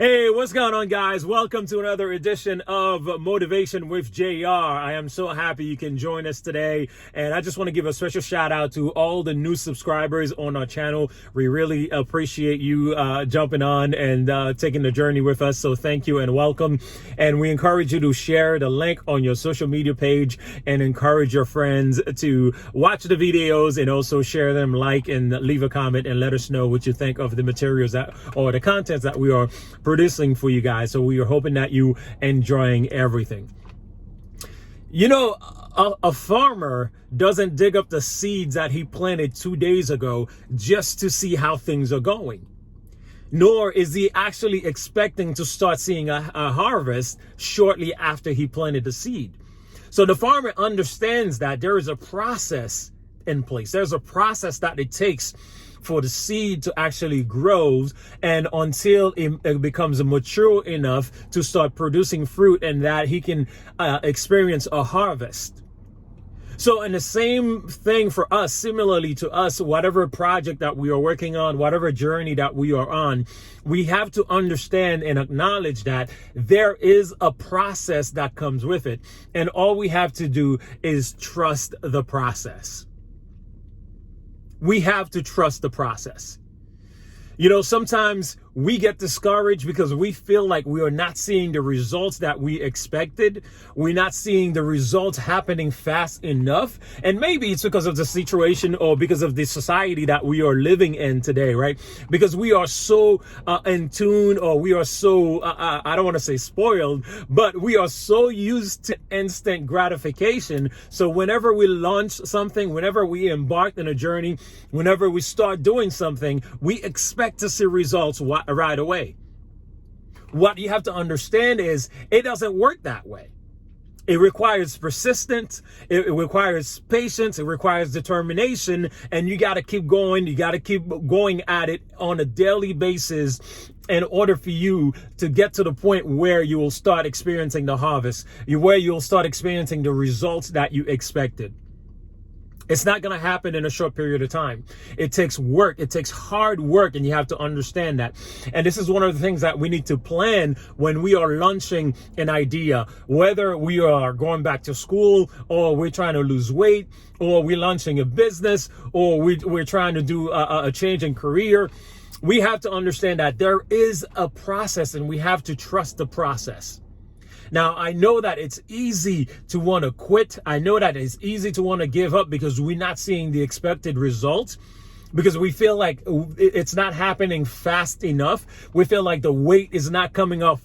Hey, what's going on, guys? Welcome to another edition of Motivation with JR. I am so happy you can join us today. And I just want to give a special shout out to all the new subscribers on our channel. We really appreciate you jumping on and taking the journey with us. So thank you and welcome. And we encourage you to share the link on your social media page and encourage your friends to watch the videos and also share them, like, and leave a comment and let us know what you think of the materials that or the contents that we are producing for you guys. So we are hoping that you enjoying everything. You know, a farmer doesn't dig up the seeds that he planted 2 days ago just to see how things are going. Nor is he actually expecting to start seeing a harvest shortly after he planted the seed. So the farmer understands that there is a process in place. There's a process that it takes for the seed to actually grow, and until it becomes mature enough to start producing fruit and that he can experience a harvest. So in the same thing for us, similarly to us, whatever project that we are working on, whatever journey that we are on, we have to understand and acknowledge that there is a process that comes with it. And all we have to do is trust the process. We have to trust the process. You know, sometimes we get discouraged because we feel like we are not seeing the results that we expected. We're not seeing the results happening fast enough. And maybe it's because of the situation or because of the society that we are living in today, right? Because we are so in tune, or we are so, I don't want to say spoiled, but we are so used to instant gratification. So whenever we launch something, whenever we embark on a journey, whenever we start doing something, we expect to see results right away. What you have to understand is it doesn't work that way. It requires persistence, it requires patience, it requires determination, and you got to keep going. You got to keep going at it on a daily basis in order for you to get to the point where you will start experiencing the harvest, where you'll start experiencing the results that you expected. It's not going to happen in a short period of time. It takes work. It takes hard work, and you have to understand that. And this is one of the things that we need to plan when we are launching an idea, whether we are going back to school, or we're trying to lose weight, or we're launching a business, or we're trying to do a change in career. We have to understand that there is a process, and we have to trust the process. Now, I know that it's easy to want to quit. I know that it's easy to want to give up because we're not seeing the expected results, because we feel like it's not happening fast enough. We feel like the weight is not coming off,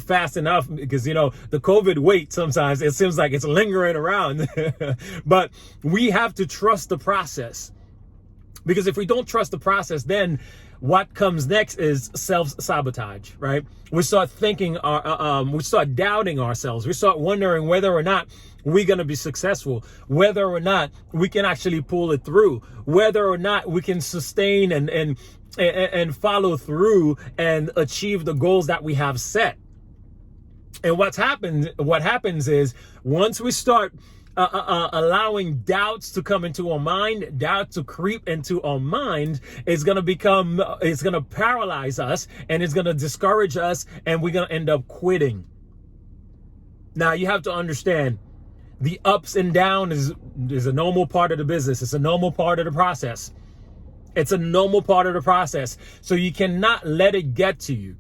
fast enough, because, the COVID weight, sometimes it seems like it's lingering around. But we have to trust the process, because if we don't trust the process, then what comes next is self-sabotage, right? We start thinking, we start doubting ourselves. We start wondering whether or not we're going to be successful, whether or not we can actually pull it through, whether or not we can sustain and follow through and achieve the goals that we have set. And what happens is, once we start allowing doubts to come into our mind, doubt to creep into our mind, it's going to paralyze us, and it's going to discourage us, and we're going to end up quitting. Now, you have to understand, the ups and downs is a normal part of the business. It's a normal part of the process. It's a normal part of the process. So you cannot let it get to you.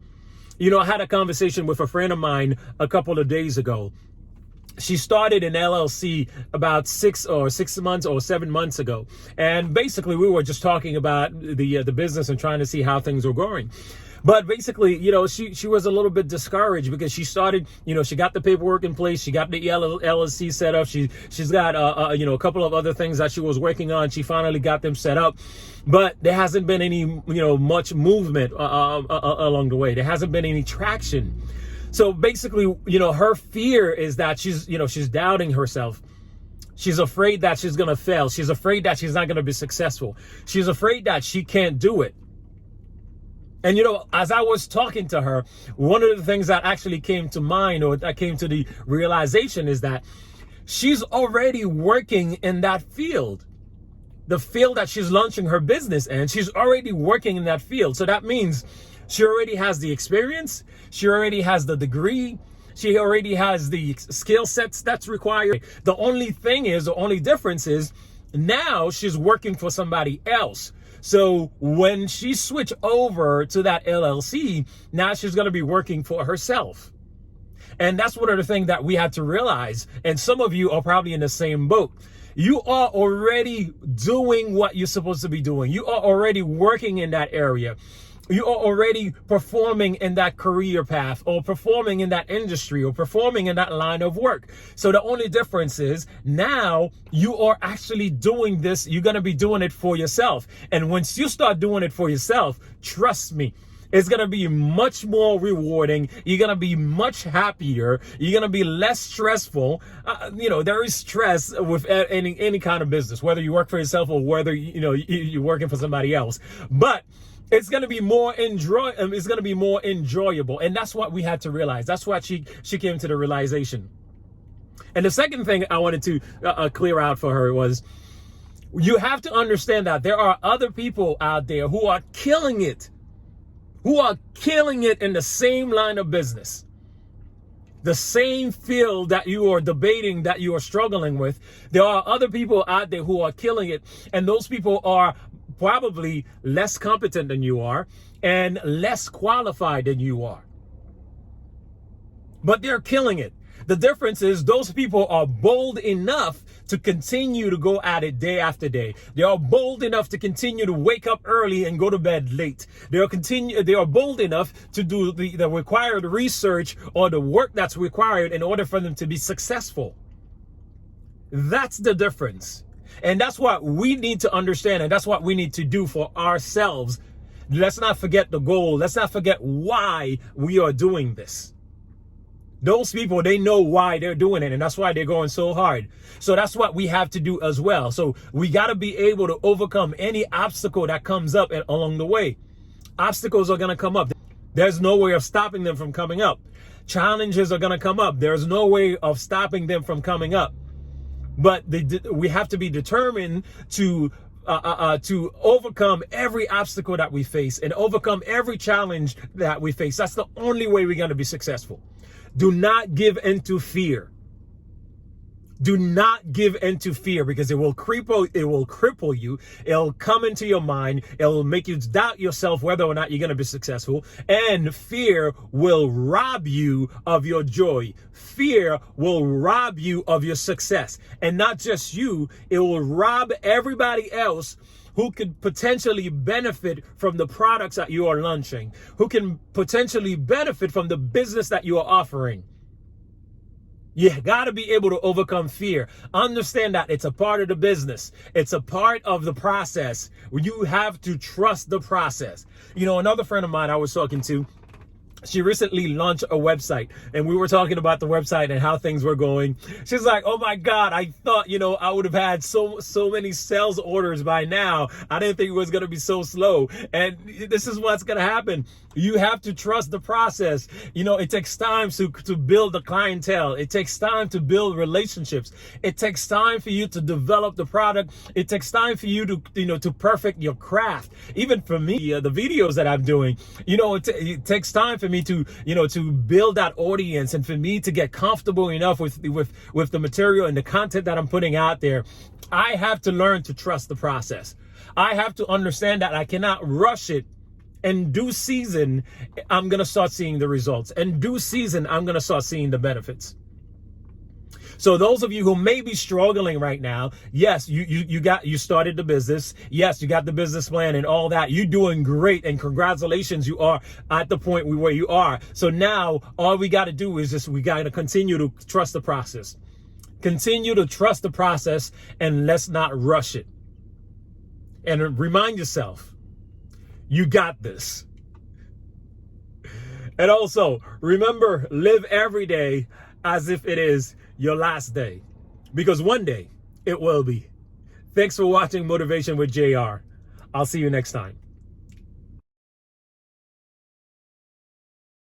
I had a conversation with a friend of mine a couple of days ago. She started an LLC about 6 months or 7 months ago. And basically, we were just talking about the business and trying to see how things were going. But basically, she was a little bit discouraged because she started, she got the paperwork in place. She got the LLC set up. She's got, a couple of other things that she was working on. She finally got them set up. But there hasn't been any, much movement along the way. There hasn't been any traction. So basically, her fear is that she's doubting herself. She's afraid that she's going to fail. She's afraid that she's not going to be successful. She's afraid that she can't do it. And, as I was talking to her, one of the things that actually came to mind, or that came to the realization, is that she's already working in that field. The field that she's launching her business in, she's already working in that field. So that means She already has the experience. She already has the degree. She already has the skill sets that's required. The only difference is now she's working for somebody else. So when she switched over to that LLC, now she's going to be working for herself. And that's one of the things that we have to realize. And some of you are probably in the same boat. You are already doing what you're supposed to be doing. You are already working in that area. You are already performing in that career path, or performing in that industry, or performing in that line of work. So the only difference is now you are actually doing this. You're going to be doing it for yourself. And once you start doing it for yourself, trust me, it's going to be much more rewarding. You're going to be much happier. You're going to be less stressful. There is stress with any kind of business, whether you work for yourself or whether, you're working for somebody else. But it's going to be more enjoyable. And that's what we had to realize. That's why she came to the realization. And the second thing I wanted to clear out for her was, you have to understand that there are other people out there who are killing it in the same line of business, the same field that you are debating, that you are struggling with. There are other people out there who are killing it, and those people are probably less competent than you are and less qualified than you are. But they're killing it. The difference is those people are bold enough to continue to go at it day after day. They are bold enough to continue to wake up early and go to bed late. They are bold enough to do the required research or the work that's required in order for them to be successful. That's the difference. And that's what we need to understand, and that's what we need to do for ourselves. Let's not forget the goal. Let's not forget why we are doing this. Those people, they know why they're doing it, and that's why they're going so hard. So that's what we have to do as well. So we got to be able to overcome any obstacle that comes up along the way. Obstacles are going to come up. There's no way of stopping them from coming up. Challenges are going to come up. There's no way of stopping them from coming up. But we have to be determined to overcome every obstacle that we face and overcome every challenge that we face. That's the only way we're going to be successful. Do not give into fear. Do not give into fear, because it will cripple you. It'll come into your mind. It'll make you doubt yourself whether or not you're going to be successful. And fear will rob you of your joy. Fear will rob you of your success. And not just you, it will rob everybody else who could potentially benefit from the products that you are launching, who can potentially benefit from the business that you are offering. You got to be able to overcome fear. Understand that it's a part of the business. It's a part of the process. You have to trust the process. Another friend of mine I was talking to, she recently launched a website, and we were talking about the website and how things were going. She's like, oh my God, I thought, I would have had so many sales orders by now. I didn't think it was going to be so slow. And this is what's going to happen. You have to trust the process. It takes time to build a clientele. It takes time to build relationships. It takes time for you to develop the product. It takes time for you to, to perfect your craft. Even for me, the videos that I'm doing, it takes time for me to, to build that audience, and for me to get comfortable enough with the material and the content that I'm putting out there. I have to learn to trust the process. I have to understand that I cannot rush it. In due season, I'm going to start seeing the results. In due season, I'm going to start seeing the benefits. So those of you who may be struggling right now, yes, you started the business. Yes, you got the business plan and all that. You're doing great, and congratulations, you are at the point where you are. So now all we got to do is we got to continue to trust the process. Continue to trust the process, and let's not rush it. And remind yourself, you got this. And also, remember, live every day as if it is your last day, because one day it will be. Thanks for watching Motivation with JR. I'll see you next time.